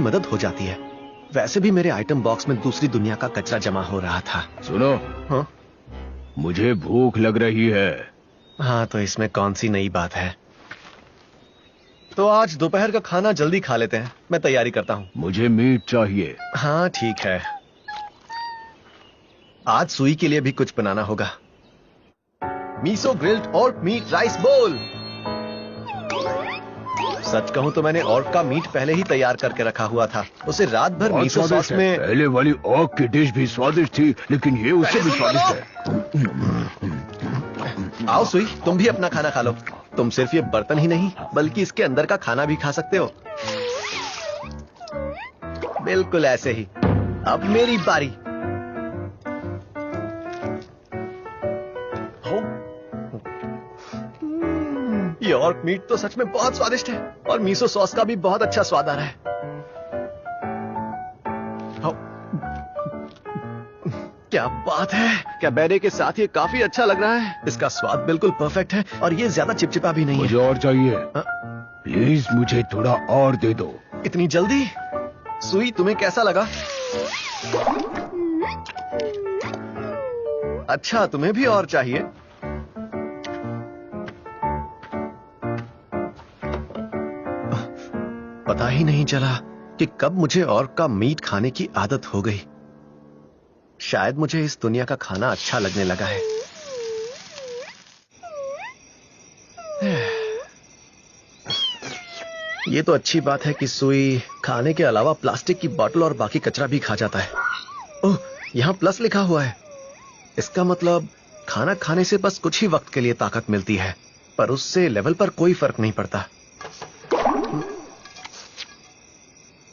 मदद हो जाती है। वैसे भी मेरे आइटम बॉक्स में दूसरी दुनिया का कचरा जमा हो रहा था। सुनो, हाँ? मुझे भूख लग रही है। हाँ, तो इसमें कौन सी नई बात है। तो आज दोपहर का खाना जल्दी खा लेते हैं, मैं तैयारी करता हूँ। मुझे मीट चाहिए। हाँ ठीक है, आज सुई के लिए भी कुछ बनाना होगा। Miso grilled pork meat rice bowl. सच कहूं तो मैंने ऑर्क का मीट पहले ही तैयार करके रखा हुआ था। उसे रात भर मीसो सॉस में। पहले वाली ऑर्क की डिश भी स्वादिष्ट थी, लेकिन ये उससे भी स्वादिष्ट है। आओ सुई, तुम भी अपना खाना खा लो। तुम सिर्फ ये बर्तन ही नहीं बल्कि इसके अंदर का खाना भी खा सकते हो। बिल्कुल ऐसे ही। अब मेरी बारी। ये ऑर्क मीट तो सच में बहुत स्वादिष्ट है और मीसो सॉस का भी बहुत अच्छा स्वाद आ रहा है। क्या बात है, क्या बैरे के साथ ये काफी अच्छा लग रहा है। इसका स्वाद बिल्कुल परफेक्ट है और ये ज्यादा चिपचिपा भी नहीं है। मुझे और चाहिए। प्लीज मुझे थोड़ा और दे दो। इतनी जल्दी? सुई, तुम्हें कैसा लगा? अच्छा, तुम्हें भी और चाहिए? पता ही नहीं चला कि कब मुझे ऑर्क का मीट खाने की आदत हो गई। शायद मुझे इस दुनिया का खाना अच्छा लगने लगा है। ये तो अच्छी बात है कि सुई खाने के अलावा प्लास्टिक की बोतल और बाकी कचरा भी खा जाता है। ओह, यहां प्लस लिखा हुआ है। इसका मतलब खाना खाने से बस कुछ ही वक्त के लिए ताकत मिलती है, पर उससे लेवल पर कोई फर्क नहीं पड़ता।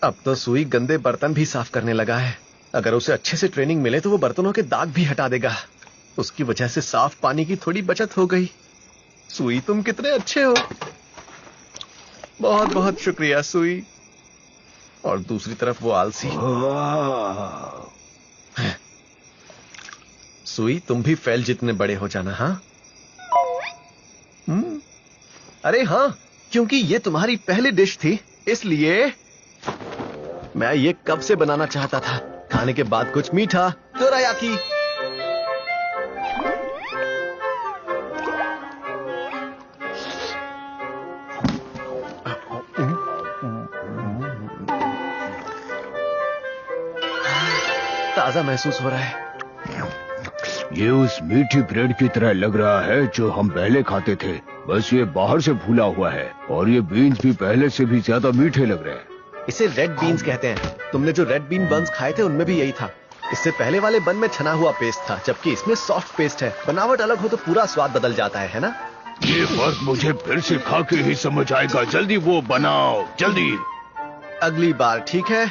अब तो सुई गंदे बर्तन भी साफ करने लगा है। अगर उसे अच्छे से ट्रेनिंग मिले तो वो बर्तनों के दाग भी हटा देगा। उसकी वजह से साफ पानी की थोड़ी बचत हो गई। सुई, तुम कितने अच्छे हो। बहुत बहुत शुक्रिया सुई। और दूसरी तरफ वो आलसी। सुई, तुम भी फैल जितने बड़े हो जाना। हाँ? अरे हाँ, क्योंकि ये तुम्हारी पहली डिश थी, इसलिए मैं ये कब से बनाना चाहता था। खाने के बाद कुछ मीठा। डोरायाकी। ताजा महसूस हो रहा है। ये उस मीठी ब्रेड की तरह लग रहा है जो हम पहले खाते थे, बस ये बाहर से फूला हुआ है और ये बीन्स भी पहले से भी ज्यादा मीठे लग रहे हैं। इसे रेड बीन्स कहते हैं। तुमने जो रेड बीन बन्स खाए थे उनमें भी यही था। इससे पहले वाले बन में छना हुआ पेस्ट था, जबकि इसमें सॉफ्ट पेस्ट है। बनावट अलग हो तो पूरा स्वाद बदल जाता है ना? ये फर्क मुझे फिर से खा के ही समझ आएगा। जल्दी वो बनाओ, जल्दी। अगली बार, ठीक है?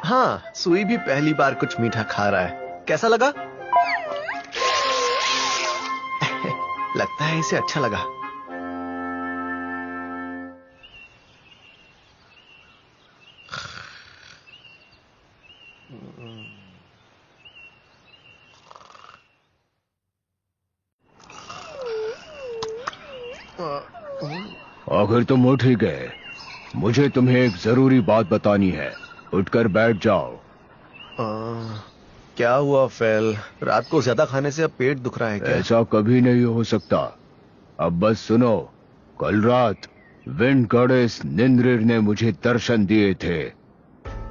हाँ, सुई भी पहली बार कुछ मीठा खा रहा है। कैसा लगा? लगता है इसे अच्छा लगा। आखिर तुम उठ ही गए। मुझे तुम्हें एक जरूरी बात बतानी है। उठकर बैठ जाओ। क्या हुआ फेल? रात को ज्यादा खाने से अब पेट दुख रहा है क्या? ऐसा कभी नहीं हो सकता। अब बस सुनो, कल रात विंड गॉडेस निन्रिर ने मुझे दर्शन दिए थे।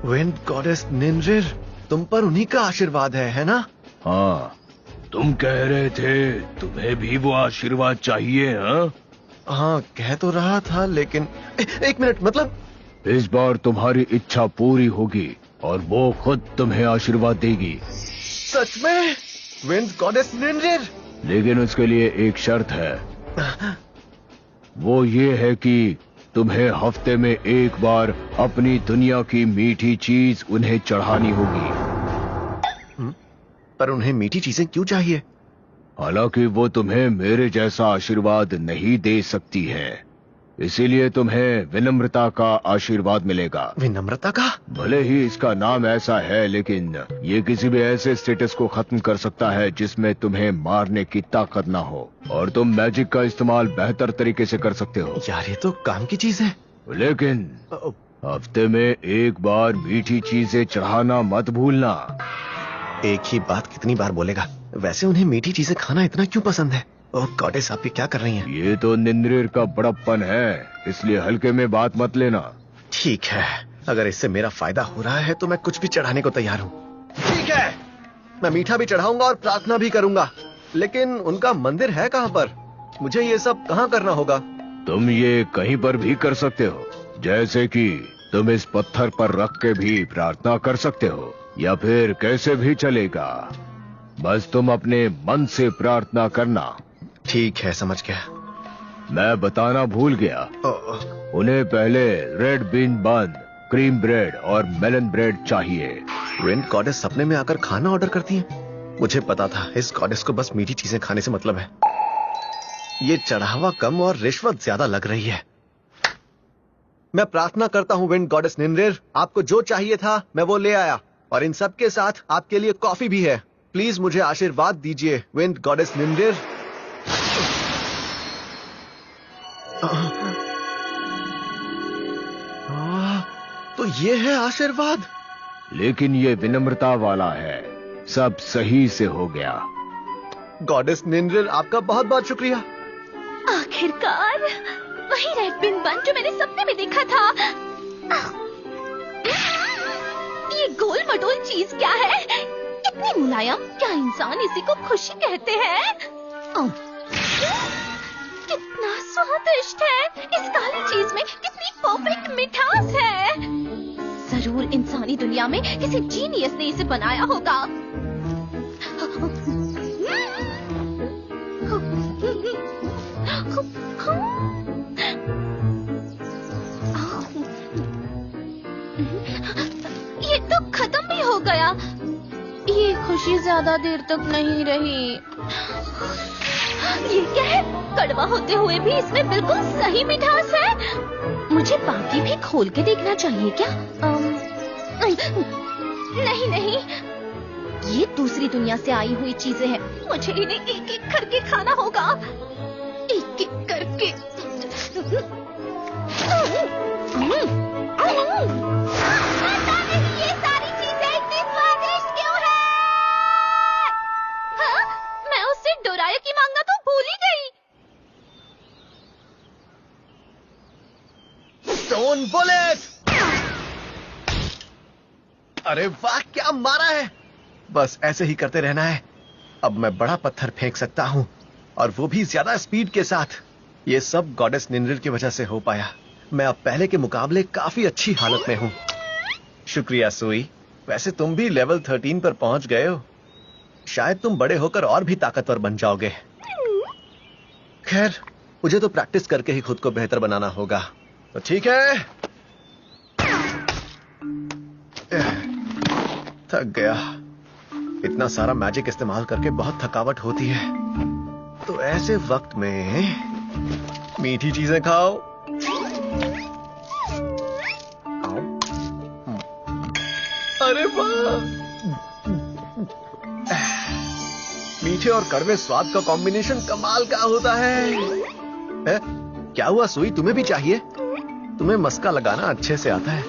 Wind goddess Ninrir? तुम पर उन्हीं का आशीर्वाद है ना? हाँ, तुम कह रहे थे तुम्हें भी वो आशीर्वाद चाहिए। हाँ, कह तो रहा था, लेकिन एक मिनट, मतलब इस बार तुम्हारी इच्छा पूरी होगी और वो खुद तुम्हें आशीर्वाद देगी। सच में? Wind goddess Ninrir? लेकिन उसके लिए एक शर्त है। वो ये है कि तुम्हें हफ्ते में एक बार अपनी दुनिया की मीठी चीज उन्हें चढ़ानी होगी। पर उन्हें मीठी चीजें क्यों चाहिए? हालांकि वो तुम्हें मेरे जैसा आशीर्वाद नहीं दे सकती है, इसीलिए तुम्हें विनम्रता का आशीर्वाद मिलेगा। विनम्रता का? भले ही इसका नाम ऐसा है, लेकिन ये किसी भी ऐसे स्टेटस को खत्म कर सकता है जिसमें तुम्हें मारने की ताकत ना हो, और तुम मैजिक का इस्तेमाल बेहतर तरीके से कर सकते हो। यार, ये तो काम की चीज है। लेकिन हफ्ते में एक बार मीठी चीजें चढ़ाना मत भूलना। एक ही बात कितनी बार बोलेगा? वैसे उन्हें मीठी चीजें खाना इतना क्यों पसंद है? ओह गॉडेस, आप ये क्या कर रही हैं? ये तो निंद्रिर का बड़प्पन है, इसलिए हल्के में बात मत लेना। ठीक है, अगर इससे मेरा फायदा हो रहा है तो मैं कुछ भी चढ़ाने को तैयार हूँ। ठीक है, मैं मीठा भी चढ़ाऊंगा और प्रार्थना भी करूंगा, लेकिन उनका मंदिर है कहाँ पर? मुझे ये सब कहाँ करना होगा? तुम ये कहीं पर भी कर सकते हो, जैसे कि तुम इस पत्थर पर रख के भी प्रार्थना कर सकते हो, या फिर कैसे भी चलेगा, बस तुम अपने मन से प्रार्थना करना। ठीक है, समझ गया। मैं बताना भूल गया, उन्हें पहले रेड बीन बन, क्रीम ब्रेड और मेलन ब्रेड चाहिए। विंड गॉडेस सपने में आकर खाना ऑर्डर करती है? मुझे पता था इस गॉडेस को बस मीठी चीजें खाने से मतलब है। ये चढ़ावा कम और रिश्वत ज्यादा लग रही है। मैं प्रार्थना करता हूँ विंड गॉडेस निन्रिर, आपको जो चाहिए था मैं वो ले आया, और इन सब के साथ आपके लिए कॉफी भी है। प्लीज मुझे आशीर्वाद दीजिए विंड गॉडेस निन्रिर। तो ये है आशीर्वाद। लेकिन ये विनम्रता वाला है, सब सही से हो गया। गॉडेस निन्रिर, आपका बहुत बहुत शुक्रिया। आखिरकार वही रेड बिन बन जो मैंने सपने में देखा था। ये गोल मटोल चीज क्या है? इतनी मुलायम, क्या इंसान इसी को खुशी कहते हैं? कितना स्वादिष्ट है। इस काली चीज में कितनी परफेक्ट मिठास है। जरूर इंसानी दुनिया में किसी जीनियस ने इसे बनाया होगा। ये तो खत्म भी हो गया। ये खुशी ज्यादा देर तक नहीं रही। ये क्या है? कड़वा होते हुए भी इसमें बिल्कुल सही मिठास है। मुझे बाकी भी खोल के देखना चाहिए क्या? नहीं नहीं, ये दूसरी दुनिया से आई हुई चीजें हैं। मुझे इन्हें एक एक करके खाना होगा, एक एक करके। ये सारी चीजें इतनी स्वादिष्ट क्यों है? हाँ? मैं उससे डोरायाकी मांगना तो भूल ही गई। Stone bullet! अरे वाह, क्या मारा है! बस ऐसे ही करते रहना है। अब मैं बड़ा पत्थर फेंक सकता हूं, और वो भी ज्यादा स्पीड के साथ। ये सब गॉडेस निन्रिर की वजह से हो पाया। मैं अब पहले के मुकाबले काफी अच्छी हालत में हूं। शुक्रिया सुई। वैसे तुम भी लेवल 13 पर पहुंच गए हो। शायद तुम बड़े होकर और भी ताकतवर बन जाओगे। खैर, मुझे तो प्रैक्टिस करके ही खुद को बेहतर बनाना होगा। तो ठीक है, थक गया। इतना सारा मैजिक इस्तेमाल करके बहुत थकावट होती है। तो ऐसे वक्त में मीठी चीजें खाओ। अरे वाह, मीठे और कड़वे स्वाद का कॉम्बिनेशन कमाल का होता है? क्या हुआ सुई, तुम्हें भी चाहिए? तुम्हें मस्का लगाना अच्छे से आता है।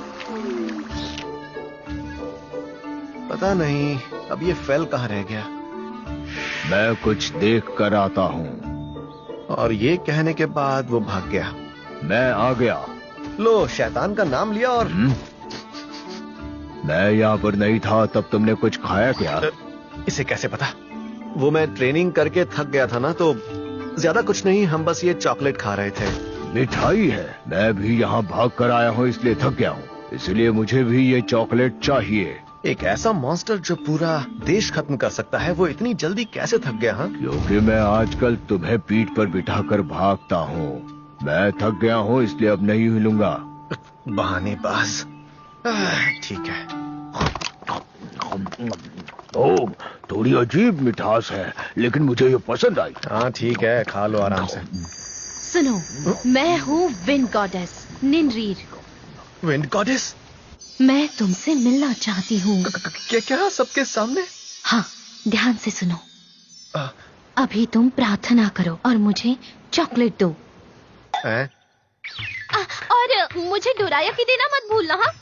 पता नहीं अब ये फेल कहाँ रह गया। मैं कुछ देख कर आता हूँ। और ये कहने के बाद वो भाग गया। मैं आ गया। लो, शैतान का नाम लिया और मैं यहाँ पर नहीं था तब तुमने कुछ खाया क्या? इसे कैसे पता? वो मैं ट्रेनिंग करके थक गया था ना, तो ज्यादा कुछ नहीं, हम बस ये चॉकलेट खा रहे थे। मिठाई है। मैं भी यहाँ भाग कर आया हूँ, इसलिए थक गया हूँ, इसलिए मुझे भी ये चॉकलेट चाहिए। एक ऐसा मॉन्स्टर जो पूरा देश खत्म कर सकता है, वो इतनी जल्दी कैसे थक गया? हाँ, क्योंकि मैं आजकल तुम्हें पीठ पर बिठाकर भागता हूँ। मैं थक गया हूँ, इसलिए अब नहीं हिलूंगा। बहानेबाज। ठीक है। ओह, थोड़ी अजीब मिठास है, लेकिन मुझे ये पसंद आई। हाँ ठीक है, खा लो आराम से। सुनो, मैं हूँ wind goddess Ninrir. Wind goddess? मैं तुमसे मिलना चाहती हूँ। क्या सबके सामने? हाँ, ध्यान से सुनो। अभी तुम प्रार्थना करो और मुझे चॉकलेट दो। हैं? और मुझे डोराया की देना मत भूलना। हाँ